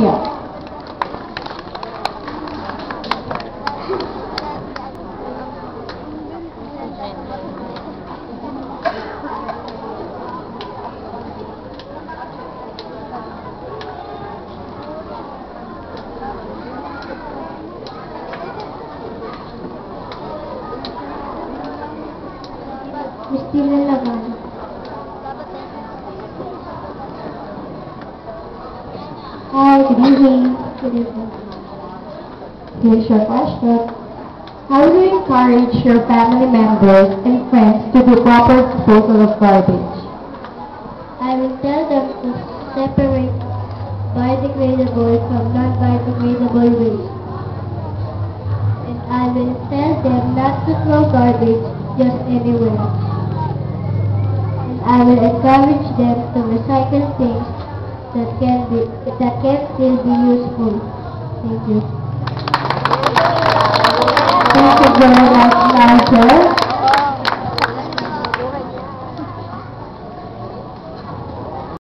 Austria. Christina Laban. Hi, good evening. Good evening. Here's your question. How do you encourage your family members and friends to do proper disposal of garbage? I will tell them to separate biodegradable from non-biodegradable waste. And I will tell them not to throw garbage just anywhere. And I will encourage them to recycle things that can still be useful. Thank you. Thank you very much, Nigel.